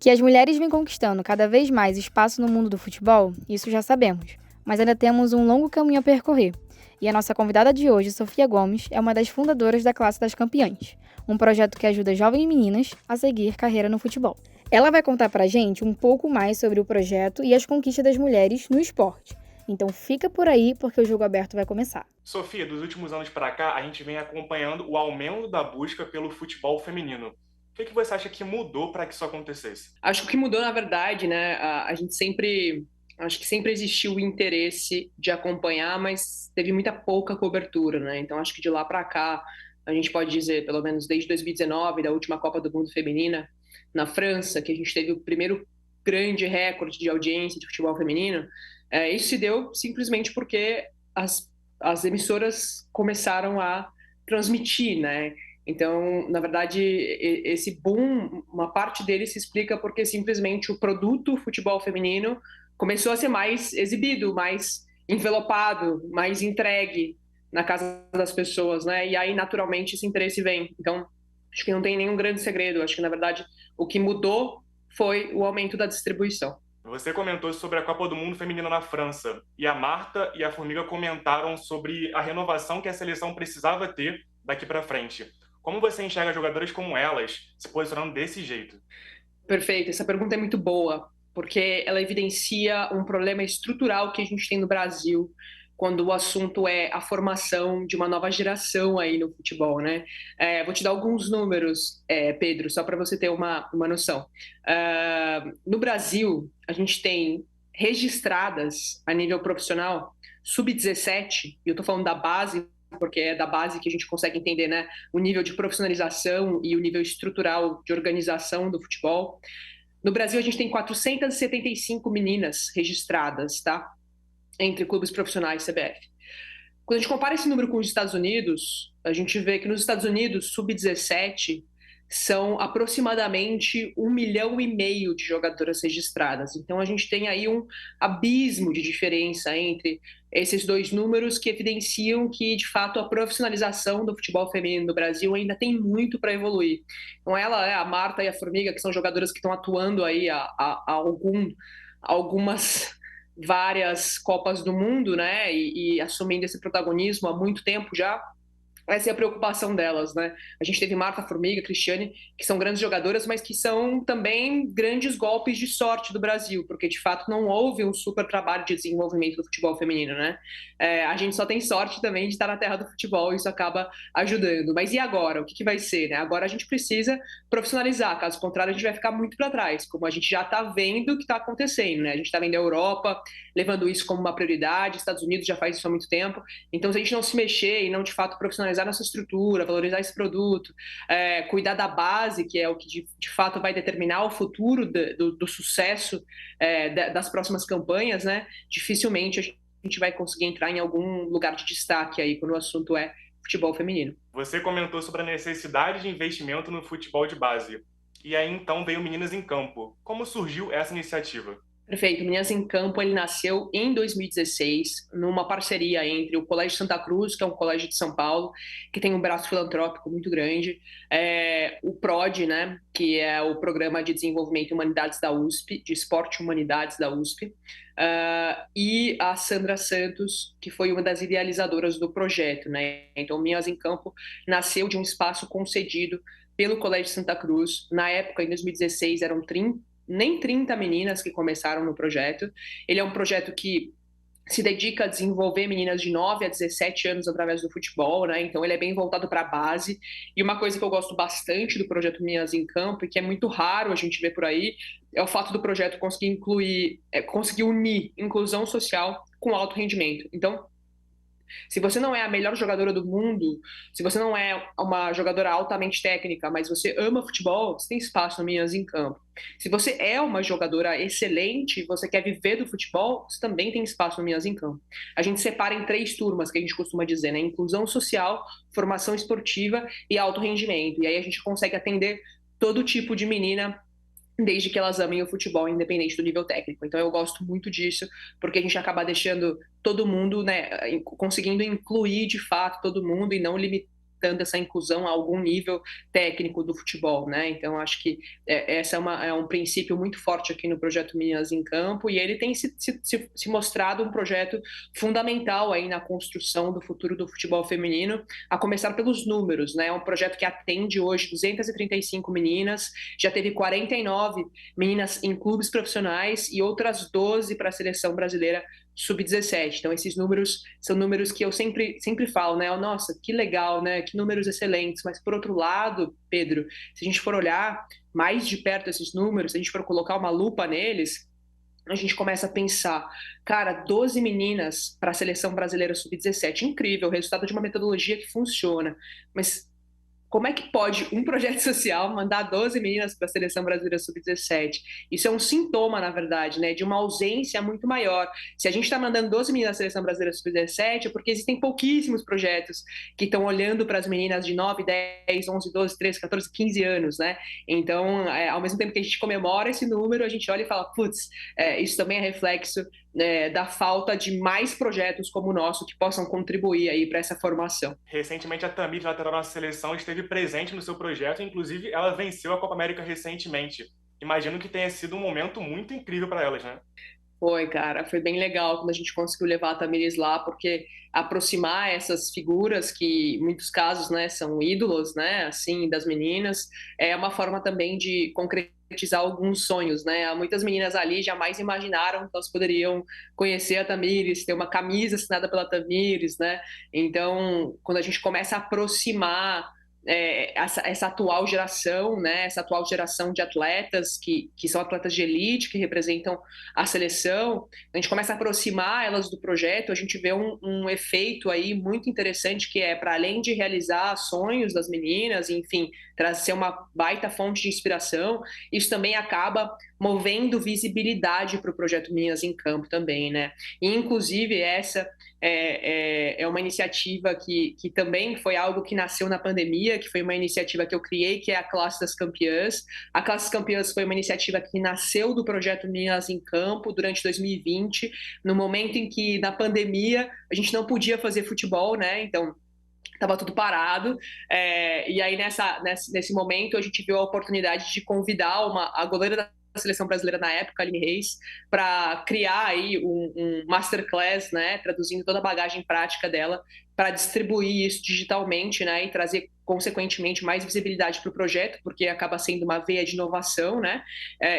Que as mulheres vêm conquistando cada vez mais espaço no mundo do futebol, isso já sabemos, mas ainda temos um longo caminho a percorrer. E a nossa convidada de hoje, Sofia Gomes, é uma das fundadoras da Classe das Campeãs, um projeto que ajuda jovens meninas a seguir carreira no futebol. Ela vai contar pra gente um pouco mais sobre o projeto e as conquistas das mulheres no esporte. Então fica por aí porque o Jogo Aberto vai começar. Sofia, dos últimos anos para cá, a gente vem acompanhando o aumento da busca pelo futebol feminino. O que você acha que mudou para que isso acontecesse? Acho que o que mudou, na verdade, né, a gente sempre, acho que sempre existiu o interesse de acompanhar, mas teve muita pouca cobertura, né? Então acho que de lá para cá, a gente pode dizer, pelo menos desde 2019, da última Copa do Mundo Feminina na França, que a gente teve o primeiro grande recorde de audiência de futebol feminino, isso se deu simplesmente porque as emissoras começaram a transmitir, né? Então, na verdade, esse boom, uma parte dele se explica porque simplesmente o produto futebol feminino começou a ser mais exibido, mais envelopado, mais entregue na casa das pessoas, né? E aí, naturalmente, esse interesse vem. Então, acho que não tem nenhum grande segredo. Acho que, na verdade, o que mudou foi o aumento da distribuição. Você comentou sobre a Copa do Mundo Feminina na França, e a Marta e a Formiga comentaram sobre a renovação que a seleção precisava ter daqui para frente. Como você enxerga jogadoras como elas se posicionando desse jeito? Perfeito, essa pergunta é muito boa, porque ela evidencia um problema estrutural que a gente tem no Brasil, quando o assunto é a formação de uma nova geração aí no futebol, né? Vou te dar alguns números, Pedro, só para você ter uma noção. No Brasil, a gente tem registradas a nível profissional sub-17, e eu estou falando da base, porque é da base que a gente consegue entender, né, o nível de profissionalização e o nível estrutural de organização do futebol. No Brasil, a gente tem 475 meninas registradas, tá? Entre clubes profissionais e CBF. Quando a gente compara esse número com os Estados Unidos, a gente vê que nos Estados Unidos, sub-17 são aproximadamente 1,5 milhão de jogadoras registradas. Então a gente tem aí um abismo de diferença entre esses dois números que evidenciam que, de fato, a profissionalização do futebol feminino no Brasil ainda tem muito para evoluir. Então ela, a Marta e a Formiga, que são jogadoras que estão atuando aí há algumas várias Copas do Mundo, né, e assumindo esse protagonismo há muito tempo já, essa é a preocupação delas, né? A gente teve Marta, Formiga, Cristiane, que são grandes jogadoras, mas que são também grandes golpes de sorte do Brasil, porque de fato não houve um super trabalho de desenvolvimento do futebol feminino, né? A gente só tem sorte também de estar na terra do futebol, e isso acaba ajudando. Mas e agora? O que vai ser, né? Agora a gente precisa profissionalizar, caso contrário a gente vai ficar muito para trás, como a gente já está vendo que está acontecendo, né? A gente está vendo a Europa levando isso como uma prioridade, Estados Unidos já faz isso há muito tempo. Então, se a gente não se mexer e não de fato profissionalizar nossa estrutura, valorizar esse produto, cuidar da base, que é o que de fato vai determinar o futuro do sucesso das próximas campanhas, né? Dificilmente a gente vai conseguir entrar em algum lugar de destaque aí quando o assunto é futebol feminino. Você comentou sobre a necessidade de investimento no futebol de base. E aí então veio Meninas em Campo. Como surgiu essa iniciativa? Perfeito. Meninas em Campo, ele nasceu em 2016, numa parceria entre o Colégio Santa Cruz, que é um colégio de São Paulo, que tem um braço filantrópico muito grande, o PROD, né, que é o Programa de Desenvolvimento e Humanidades da USP, de Esporte e Humanidades da USP, e a Sandra Santos, que foi uma das idealizadoras do projeto, né? Então, Meninas em Campo nasceu de um espaço concedido pelo Colégio Santa Cruz. Na época, em 2016, eram nem 30 meninas que começaram no projeto. Ele é um projeto que se dedica a desenvolver meninas de 9 a 17 anos através do futebol, né? Então ele é bem voltado para a base. E uma coisa que eu gosto bastante do projeto Meninas em Campo, e que é muito raro a gente ver por aí, é o fato do projeto conseguir unir inclusão social com alto rendimento. Então, se você não é a melhor jogadora do mundo, se você não é uma jogadora altamente técnica, mas você ama futebol, você tem espaço no Meninas em Campo. Se você é uma jogadora excelente, você quer viver do futebol, você também tem espaço no Meninas em Campo. A gente separa em 3 turmas, que a gente costuma dizer, né? Inclusão social, formação esportiva e alto rendimento. E aí a gente consegue atender todo tipo de menina, desde que elas amem o futebol, independente do nível técnico. Então eu gosto muito disso, porque a gente acaba deixando todo mundo, né, conseguindo incluir de fato todo mundo e não limitando fomentando essa inclusão a algum nível técnico do futebol, né? Então, acho que essa é um princípio muito forte aqui no projeto Meninas em Campo, e ele tem se mostrado um projeto fundamental aí na construção do futuro do futebol feminino, a começar pelos números, né? É um projeto que atende hoje 235 meninas, já teve 49 meninas em clubes profissionais e outras 12 para a seleção brasileira sub-17. Então, esses números são números que eu sempre falo, né? Nossa, que legal, né? Que números excelentes. Mas, por outro lado, Pedro, se a gente for olhar mais de perto esses números, se a gente for colocar uma lupa neles, a gente começa a pensar, cara, 12 meninas para a seleção brasileira sub-17, incrível, resultado de uma metodologia que funciona. Mas como é que pode um projeto social mandar 12 meninas para a seleção brasileira sub-17? Isso é um sintoma, na verdade, né, de uma ausência muito maior. Se a gente está mandando 12 meninas para a seleção brasileira sub-17, é porque existem pouquíssimos projetos que estão olhando para as meninas de 9, 10, 11, 12, 13, 14, 15 anos, né? Então, ao mesmo tempo que a gente comemora esse número, a gente olha e fala, putz, isso também é reflexo da falta de mais projetos como o nosso que possam contribuir aí para essa formação. Recentemente, a Tamires, lateral da nossa seleção, esteve presente no seu projeto, inclusive ela venceu a Copa América recentemente. Imagino que tenha sido um momento muito incrível para elas, né? Foi, cara, foi bem legal quando a gente conseguiu levar a Tamires lá, porque aproximar essas figuras que, em muitos casos, né, são ídolos, né, assim, das meninas, é uma forma também de concretizar alguns sonhos, né? Muitas meninas ali jamais imaginaram que elas poderiam conhecer a Tamires, ter uma camisa assinada pela Tamires, né? Então, quando a gente começa a aproximar essa atual geração, né, essa atual geração de atletas que são atletas de elite, que representam a seleção, a gente começa a aproximar elas do projeto, a gente vê um efeito aí muito interessante que é, para além de realizar sonhos das meninas, enfim, trazer uma baita fonte de inspiração, isso também acaba movendo visibilidade para o projeto Meninas em Campo também, né? E, inclusive, essa é uma iniciativa que também foi algo que nasceu na pandemia, que foi uma iniciativa que eu criei, que é a Classe das Campeãs. A Classe das Campeãs foi uma iniciativa que nasceu do projeto Meninas em Campo durante 2020, no momento em que, na pandemia, a gente não podia fazer futebol, né? Então, estava tudo parado, e aí nesse momento a gente viu a oportunidade de convidar a goleira da seleção brasileira na época, Aline Reis, para criar aí um masterclass, né, traduzindo toda a bagagem prática dela, para distribuir isso digitalmente, né, e trazer consequentemente mais visibilidade para o projeto, porque acaba sendo uma veia de inovação, né,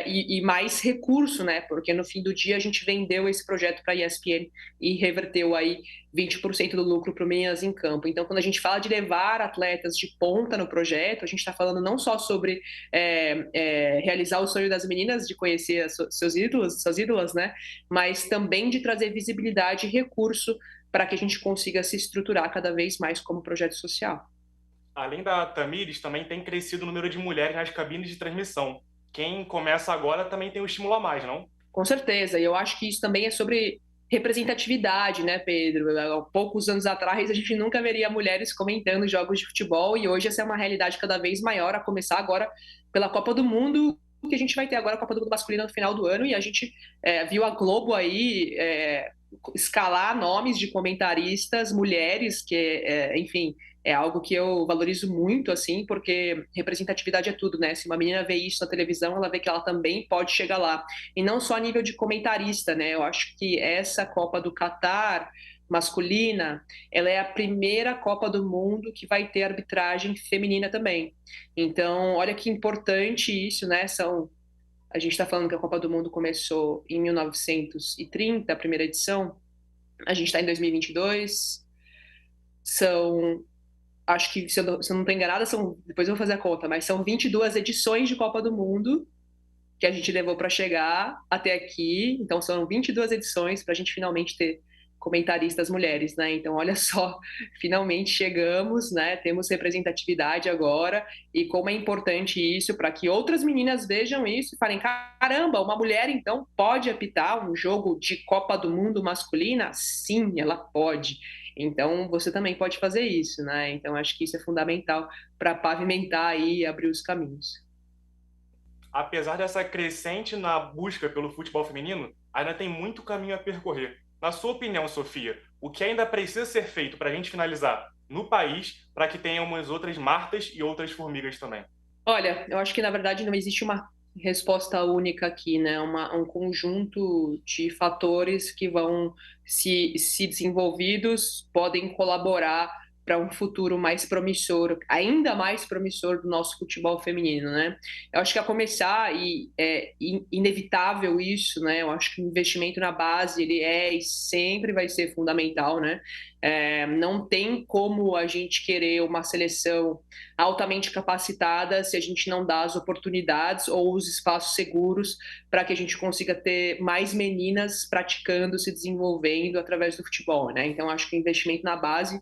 e mais recurso, né, porque no fim do dia a gente vendeu esse projeto para a ESPN e reverteu aí 20% do lucro para o Meninas em Campo. Então, quando a gente fala de levar atletas de ponta no projeto, a gente está falando não só sobre realizar o sonho das meninas de conhecer seus ídolos, suas ídolas, né, mas também de trazer visibilidade e recurso para que a gente consiga se estruturar cada vez mais como projeto social. Além da Tamires, também tem crescido o número de mulheres nas cabines de transmissão. Quem começa agora também tem um estímulo a mais, não? Com certeza, e eu acho que isso também é sobre representatividade, né, Pedro? Há poucos anos atrás a gente nunca veria mulheres comentando jogos de futebol e hoje essa é uma realidade cada vez maior, a começar agora pela Copa do Mundo, que a gente vai ter agora a Copa do Mundo masculina no final do ano, e a gente viu a Globo aí escalar nomes de comentaristas, mulheres, que, enfim, é algo que eu valorizo muito, assim, porque representatividade é tudo, né? Se uma menina vê isso na televisão, ela vê que ela também pode chegar lá. E não só a nível de comentarista, né? Eu acho que essa Copa do Catar masculina, ela é a primeira Copa do Mundo que vai ter arbitragem feminina também. Então, olha que importante isso, né? A gente está falando que a Copa do Mundo começou em 1930, a primeira edição. A gente está em 2022. Acho que, se eu não estou enganada, depois eu vou fazer a conta, mas são 22 edições de Copa do Mundo que a gente levou para chegar até aqui. Então, são 22 edições para a gente finalmente ter comentaristas mulheres, né? Então, olha só, finalmente chegamos, né? Temos representatividade agora, e como é importante isso para que outras meninas vejam isso e falem, caramba, uma mulher então pode apitar um jogo de Copa do Mundo masculina? Sim, ela pode. Então, você também pode fazer isso, né? Então, acho que isso é fundamental para pavimentar e abrir os caminhos. Apesar dessa crescente na busca pelo futebol feminino, ainda tem muito caminho a percorrer. Na sua opinião, Sofia, o que ainda precisa ser feito para a gente finalizar no país para que tenhamos outras Martas e outras Formigas também? Olha, eu acho que na verdade não existe uma resposta única aqui, né? Um conjunto de fatores que vão, se desenvolvidos, podem colaborar para um futuro mais promissor, ainda mais promissor do nosso futebol feminino, né? Eu acho que a começar, e é inevitável isso, né? Eu acho que o investimento na base, ele é e sempre vai ser fundamental, né? Não tem como a gente querer uma seleção altamente capacitada se a gente não dá as oportunidades ou os espaços seguros para que a gente consiga ter mais meninas praticando, se desenvolvendo através do futebol, né? Então, acho que o investimento na base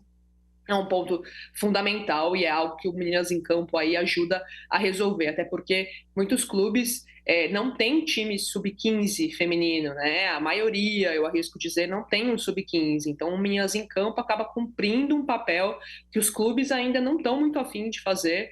é um ponto fundamental e é algo que o Meninas em Campo aí ajuda a resolver, até porque muitos clubes não têm time sub-15 feminino, né? A maioria, eu arrisco dizer, não tem um sub-15. Então, o Meninas em Campo acaba cumprindo um papel que os clubes ainda não estão muito afim de fazer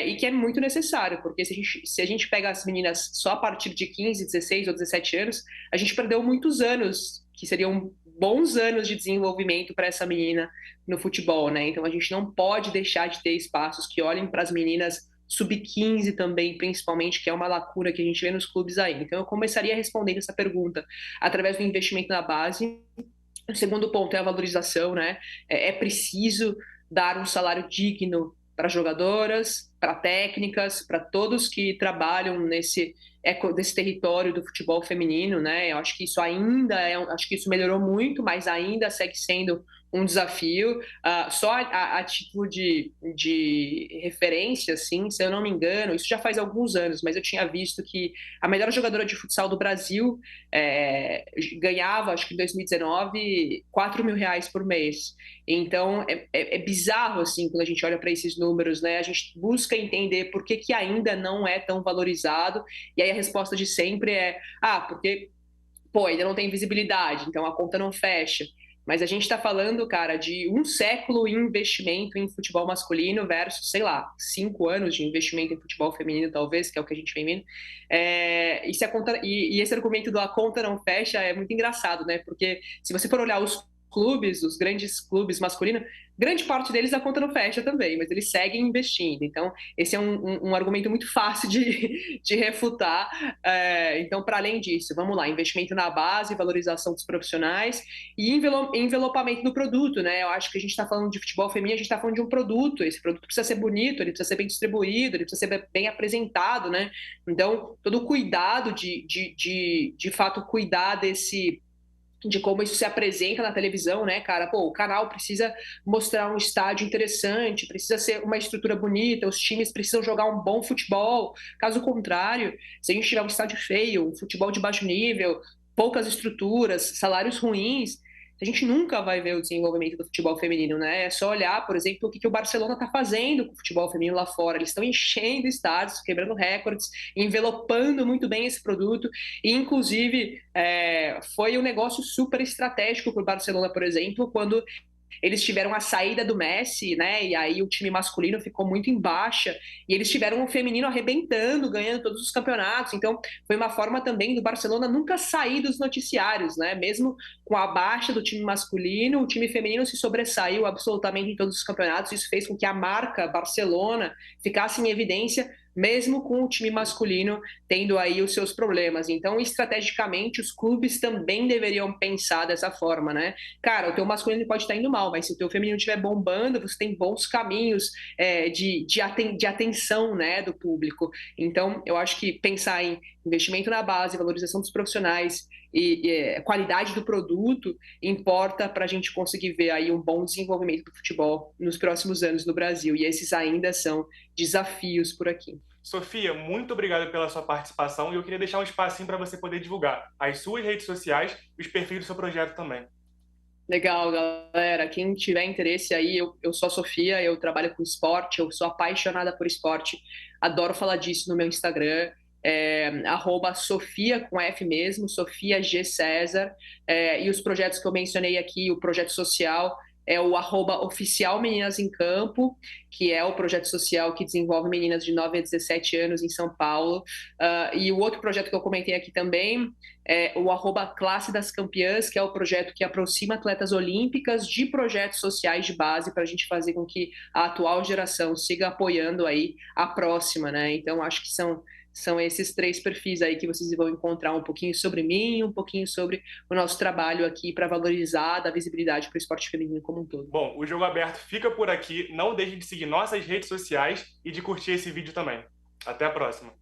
e que é muito necessário, porque se a gente pega as meninas só a partir de 15, 16 ou 17 anos, a gente perdeu muitos anos que seriam bons anos de desenvolvimento para essa menina no futebol, né? Então a gente não pode deixar de ter espaços que olhem para as meninas sub-15 também, principalmente, que é uma lacuna que a gente vê nos clubes aí. Então eu começaria respondendo essa pergunta através do investimento na base. O segundo ponto é a valorização, né? É preciso dar um salário digno para jogadoras, para técnicas, para todos que trabalham desse território do futebol feminino, né? Eu acho que isso acho que isso melhorou muito, mas ainda segue sendo um desafio. Só a título de referência, assim, se eu não me engano, isso já faz alguns anos, mas eu tinha visto que a melhor jogadora de futsal do Brasil ganhava, acho que em 2019, R$ 4.000 por mês. Então, é bizarro, assim, quando a gente olha para esses números, né? A gente busca entender por que ainda não é tão valorizado, e aí a resposta de sempre é, porque, pô, ainda não tem visibilidade, então a conta não fecha. Mas a gente está falando, cara, de um século em investimento em futebol masculino versus, sei lá, 5 anos de investimento em futebol feminino, talvez, que é o que a gente vem vendo. E esse argumento do a conta não fecha é muito engraçado, né? Porque se você for olhar os clubes, os grandes clubes masculinos, grande parte deles a conta não fecha também, mas eles seguem investindo. Então, esse é um argumento muito fácil de refutar. Então, para além disso, vamos lá, investimento na base, valorização dos profissionais e envelopamento do produto, né? Eu acho que a gente está falando de futebol feminino, a gente está falando de um produto. Esse produto precisa ser bonito, ele precisa ser bem distribuído, ele precisa ser bem apresentado, né? Então, todo o cuidado de fato cuidar de como isso se apresenta na televisão, né, cara? Pô, o canal precisa mostrar um estádio interessante, precisa ser uma estrutura bonita, os times precisam jogar um bom futebol. Caso contrário, se a gente tiver um estádio feio, um futebol de baixo nível, poucas estruturas, salários ruins, a gente nunca vai ver o desenvolvimento do futebol feminino, né? É só olhar, por exemplo, o que o Barcelona está fazendo com o futebol feminino lá fora. Eles estão enchendo estádios, quebrando recordes, envelopando muito bem esse produto. E, inclusive, foi um negócio super estratégico para o Barcelona, por exemplo, quando eles tiveram a saída do Messi, né? E aí o time masculino ficou muito em baixa. E eles tiveram o feminino arrebentando, ganhando todos os campeonatos. Então, foi uma forma também do Barcelona nunca sair dos noticiários, né? Mesmo com a baixa do time masculino, o time feminino se sobressaiu absolutamente em todos os campeonatos. Isso fez com que a marca Barcelona ficasse em evidência, mesmo com o time masculino tendo aí os seus problemas. Então, estrategicamente, os clubes também deveriam pensar dessa forma, né? Cara, o teu masculino pode estar indo mal, mas se o teu feminino estiver bombando, você tem bons caminhos de atenção, né, do público. Então, eu acho que pensar em investimento na base, valorização dos profissionais e qualidade do produto importa para a gente conseguir ver aí um bom desenvolvimento do futebol nos próximos anos no Brasil. E esses ainda são desafios por aqui. Sofia, muito obrigado pela sua participação e eu queria deixar um espacinho para você poder divulgar as suas redes sociais e os perfis do seu projeto também. Legal, galera. Quem tiver interesse aí, eu sou a Sofia, eu trabalho com esporte, eu sou apaixonada por esporte, adoro falar disso no meu Instagram, @Sofia com F mesmo, Sofia G. César, e os projetos que eu mencionei aqui, o projeto social, é o @oficial Meninas em Campo, que é o projeto social que desenvolve meninas de 9 a 17 anos em São Paulo. E o outro projeto que eu comentei aqui também é o @Classe das Campeãs, que é o projeto que aproxima atletas olímpicas de projetos sociais de base para a gente fazer com que a atual geração siga apoiando aí a próxima, né? Então, acho que são esses 3 perfis aí que vocês vão encontrar um pouquinho sobre mim, um pouquinho sobre o nosso trabalho aqui para valorizar, dar visibilidade para o esporte feminino como um todo. Bom, o Jogo Aberto fica por aqui. Não deixe de seguir nossas redes sociais e de curtir esse vídeo também. Até a próxima.